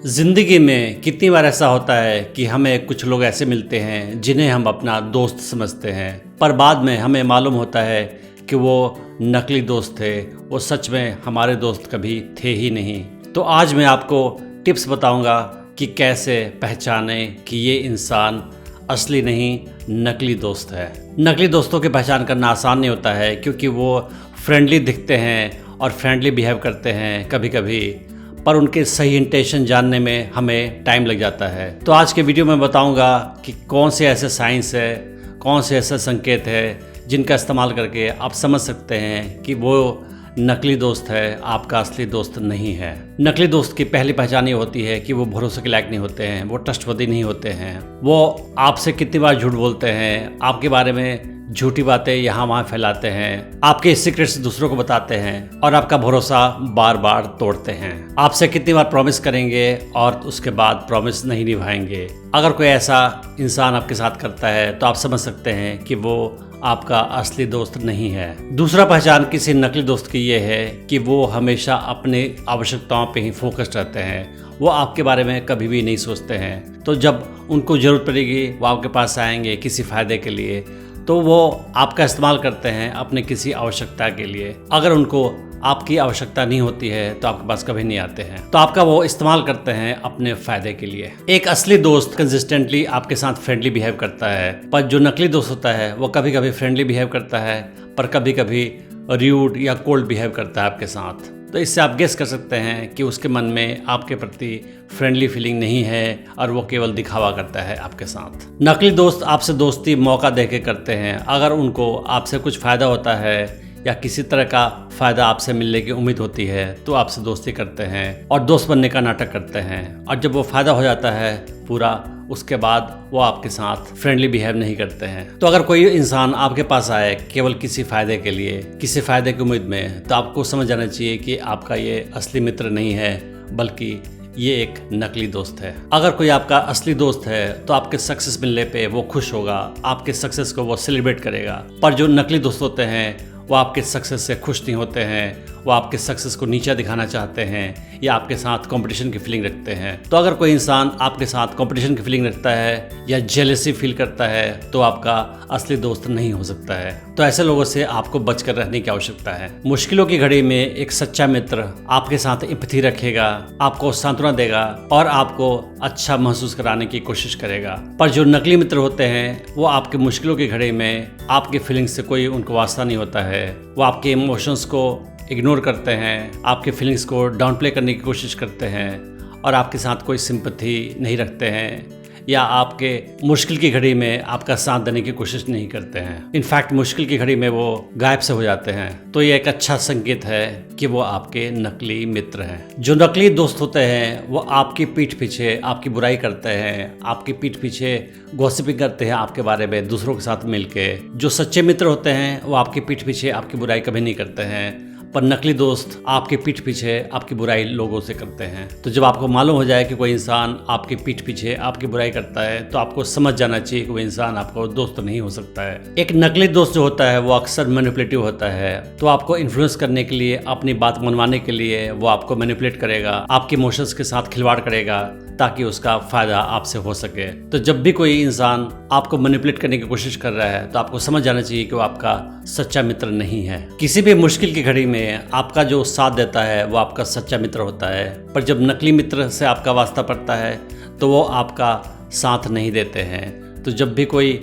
ज़िंदगी में कितनी बार ऐसा होता है कि हमें कुछ लोग ऐसे मिलते हैं जिन्हें हम अपना दोस्त समझते हैं, पर बाद में हमें मालूम होता है कि वो नकली दोस्त थे, वो सच में हमारे दोस्त कभी थे ही नहीं। तो आज मैं आपको टिप्स बताऊंगा कि कैसे पहचानें कि ये इंसान असली नहीं नकली दोस्त है। नकली दोस्तों की पहचान करना आसान नहीं होता है, क्योंकि वो फ्रेंडली दिखते हैं और फ्रेंडली बिहेव करते हैं कभी कभी, पर उनके सही इंटेंशन जानने में हमें टाइम लग जाता है। तो आज के वीडियो में बताऊंगा कि कौन से ऐसे साइंस है, कौन से ऐसे संकेत है जिनका इस्तेमाल करके आप समझ सकते हैं कि वो नकली दोस्त है, आपका असली दोस्त नहीं है। नकली दोस्त की पहली पहचान ये होती है कि वो भरोसे के लायक नहीं होते हैं, वो ट्रस्टवर्दी नहीं होते हैं, वो आपसे कितनी बार झूठ बोलते हैं, आपके बारे में झूठी बातें यहाँ वहाँ फैलाते हैं, आपके सीक्रेट्स दूसरों को बताते हैं और आपका भरोसा बार बार तोड़ते हैं। आपसे कितनी बार प्रॉमिस करेंगे और उसके बाद प्रॉमिस नहीं निभाएंगे। अगर कोई ऐसा इंसान आपके साथ करता है तो आप समझ सकते हैं कि वो आपका असली दोस्त नहीं है। दूसरा पहचान किसी नकली दोस्त की ये है कि वो हमेशा अपनी आवश्यकताओं पे ही फोकस्ड रहते हैं, वो आपके बारे में कभी भी नहीं सोचते हैं। तो जब उनको ज़रूरत पड़ेगी वो आपके पास आएंगे किसी फ़ायदे के लिए, तो वो आपका इस्तेमाल करते हैं अपने किसी आवश्यकता के लिए। अगर उनको आपकी आवश्यकता नहीं होती है तो आपके पास कभी नहीं आते हैं, तो आपका वो इस्तेमाल करते हैं अपने फायदे के लिए। एक असली दोस्त कंसिस्टेंटली आपके साथ फ्रेंडली बिहेव करता है, पर जो नकली दोस्त होता है वो कभी कभी फ्रेंडली बिहेव करता है, पर कभी कभी र्यूड या कोल्ड बिहेव करता है आपके साथ। तो इससे आप गेस कर सकते हैं कि उसके मन में आपके प्रति फ्रेंडली फीलिंग नहीं है और वो केवल दिखावा करता है आपके साथ। नकली दोस्त आपसे दोस्ती मौका देके करते हैं। अगर उनको आपसे कुछ फ़ायदा होता है या किसी तरह का फ़ायदा आपसे मिलने की उम्मीद होती है तो आपसे दोस्ती करते हैं और दोस्त बनने का नाटक करते हैं, और जब वो फ़ायदा हो जाता है पूरा, उसके बाद वो आपके साथ फ्रेंडली बिहेव नहीं करते हैं। तो अगर कोई इंसान आपके पास आए केवल किसी फ़ायदे के लिए, किसी फ़ायदे की उम्मीद में, तो आपको समझ जाना चाहिए कि आपका ये असली मित्र नहीं है, बल्कि ये एक नकली दोस्त है। अगर कोई आपका असली दोस्त है तो आपके सक्सेस मिलने पे वो खुश होगा, आपके सक्सेस को वो सेलिब्रेट करेगा। पर जो नकली दोस्त होते हैं वो आपके सक्सेस से खुश नहीं होते हैं, वो आपके सक्सेस को नीचा दिखाना चाहते हैं या आपके साथ कंपटीशन की फीलिंग रखते हैं। तो अगर कोई इंसान आपके साथ कंपटीशन की फीलिंग रखता है या जेलसी फील करता है तो आपका असली दोस्त नहीं हो सकता है। तो ऐसे लोगों से आपको बचकर रहने की आवश्यकता है। मुश्किलों की घड़ी में एक सच्चा मित्र आपके साथ एम्पैथी रखेगा, आपको सांत्वना देगा और आपको अच्छा महसूस कराने की कोशिश करेगा। पर जो नकली मित्र होते हैं वो आपके मुश्किलों की घड़ी में आपके फीलिंग्स से कोई उनको वास्ता नहीं होता है, वो आपके इमोशंस को इग्नोर करते हैं, आपके फीलिंग्स को डाउन प्ले करने की कोशिश करते हैं और आपके साथ कोई सिंपैथी नहीं रखते हैं या आपके मुश्किल की घड़ी में आपका साथ देने की कोशिश नहीं करते हैं। इनफैक्ट मुश्किल की घड़ी में वो गायब से हो जाते हैं। तो ये एक अच्छा संकेत है कि वो आपके नकली मित्र हैं। जो नकली दोस्त होते हैं वो आपकी पीठ पीछे आपकी बुराई करते हैं, आपकी पीठ पीछे गॉसिपिंग करते हैं आपके बारे में दूसरों के साथ मिलके। जो सच्चे मित्र होते हैं वो आपकी पीठ पीछे आपकी बुराई कभी नहीं करते हैं, पर नकली दोस्त आपके पीठ पीछे आपकी बुराई लोगों से करते हैं। तो जब आपको मालूम हो जाए कि कोई इंसान आपके पीठ पीछे आपकी बुराई करता है तो आपको समझ जाना चाहिए कि वो इंसान आपको दोस्त नहीं हो सकता है। एक नकली दोस्त जो होता है वो अक्सर मैनिपुलेटिव होता है, तो आपको इन्फ्लुएंस करने के लिए, अपनी बात मनवाने के लिए वो आपको मैनिपुलेट करेगा, आपके इमोशंस के साथ खिलवाड़ करेगा ताकि उसका फ़ायदा आपसे हो सके। तो जब भी कोई इंसान आपको मैनिपुलेट करने की कोशिश कर रहा है तो आपको समझ जाना चाहिए कि वो आपका सच्चा मित्र नहीं है। किसी भी मुश्किल की घड़ी में आपका जो साथ देता है वो आपका सच्चा मित्र होता है, पर जब नकली मित्र से आपका वास्ता पड़ता है तो वो आपका साथ नहीं देते हैं। तो जब भी कोई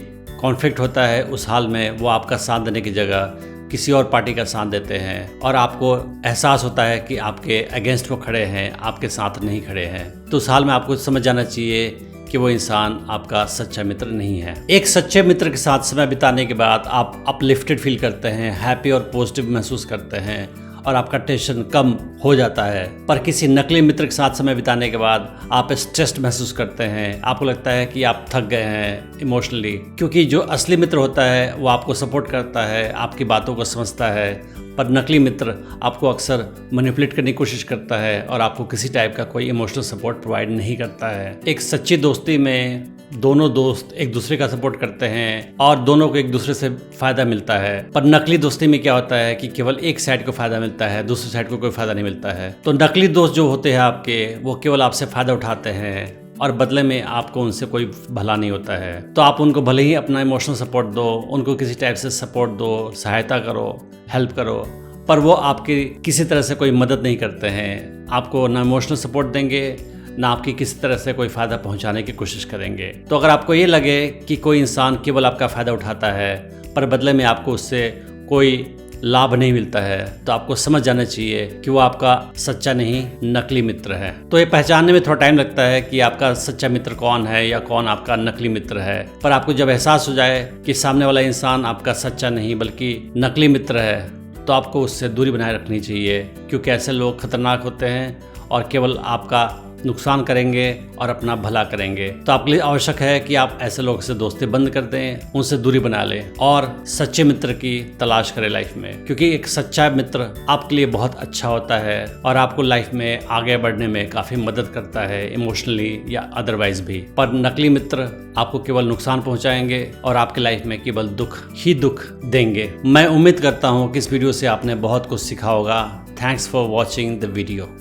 कॉन्फ्लिक्ट होता है उस हाल में वो आपका साथ देने की जगह किसी और पार्टी का साथ देते हैं और आपको एहसास होता है कि आपके अगेंस्ट वो खड़े हैं, आपके साथ नहीं खड़े हैं। तो उस हाल में आपको समझ जाना चाहिए कि वो इंसान आपका सच्चा मित्र नहीं है। एक सच्चे मित्र के साथ समय बिताने के बाद आप अपलिफ्टेड फील करते हैं, हैप्पी और पॉजिटिव महसूस करते हैं और आपका टेंशन कम हो जाता है। पर किसी नकली मित्र के साथ समय बिताने के बाद आप स्ट्रेस्ड महसूस करते हैं, आपको लगता है कि आप थक गए हैं इमोशनली, क्योंकि जो असली मित्र होता है वो आपको सपोर्ट करता है, आपकी बातों को समझता है, पर नकली मित्र आपको अक्सर मैनिपुलेट करने की कोशिश करता है और आपको किसी टाइप का कोई इमोशनल सपोर्ट प्रोवाइड नहीं करता है। एक सच्ची दोस्ती में दोनों दोस्त एक दूसरे का सपोर्ट करते हैं और दोनों को एक दूसरे से फायदा मिलता है। पर नकली दोस्ती में क्या होता है कि केवल एक साइड को फायदा मिलता है, दूसरी साइड को कोई फायदा नहीं मिलता है। तो नकली दोस्त जो होते हैं आपके, वो केवल आपसे फायदा उठाते हैं और बदले में आपको उनसे कोई भला नहीं होता है। तो आप उनको भले ही अपना इमोशनल सपोर्ट दो, उनको किसी टाइप से सपोर्ट दो, सहायता करो, हेल्प करो, पर वो आपकी किसी तरह से कोई मदद नहीं करते हैं। आपको ना इमोशनल सपोर्ट देंगे, ना आपकी किसी तरह से कोई फ़ायदा पहुंचाने की कोशिश करेंगे। तो अगर आपको ये लगे कि कोई इंसान केवल आपका फ़ायदा उठाता है पर बदले में आपको उससे कोई लाभ नहीं मिलता है, तो आपको समझ जाना चाहिए कि वो आपका सच्चा नहीं, नकली मित्र है। तो ये पहचानने में थोड़ा टाइम लगता है कि आपका सच्चा मित्र कौन है या कौन आपका नकली मित्र है। पर आपको जब एहसास हो जाए कि सामने वाला इंसान आपका सच्चा नहीं बल्कि नकली मित्र है, तो आपको उससे दूरी बनाए रखनी चाहिए, क्योंकि ऐसे लोग खतरनाक होते हैं और केवल आपका नुकसान करेंगे और अपना भला करेंगे। तो आपके लिए आवश्यक है कि आप ऐसे लोगों से दोस्ती बंद कर दें, उनसे दूरी बना लें और सच्चे मित्र की तलाश करें लाइफ में, क्योंकि एक सच्चा मित्र आपके लिए बहुत अच्छा होता है और आपको लाइफ में आगे बढ़ने में काफ़ी मदद करता है, इमोशनली या अदरवाइज भी। पर नकली मित्र आपको केवल नुकसान पहुंचाएंगे और आपके लाइफ में केवल दुख ही दुख देंगे। मैं उम्मीद करता हूँ कि इस वीडियो से आपने बहुत कुछ सीखा होगा। Thanks for watching the video.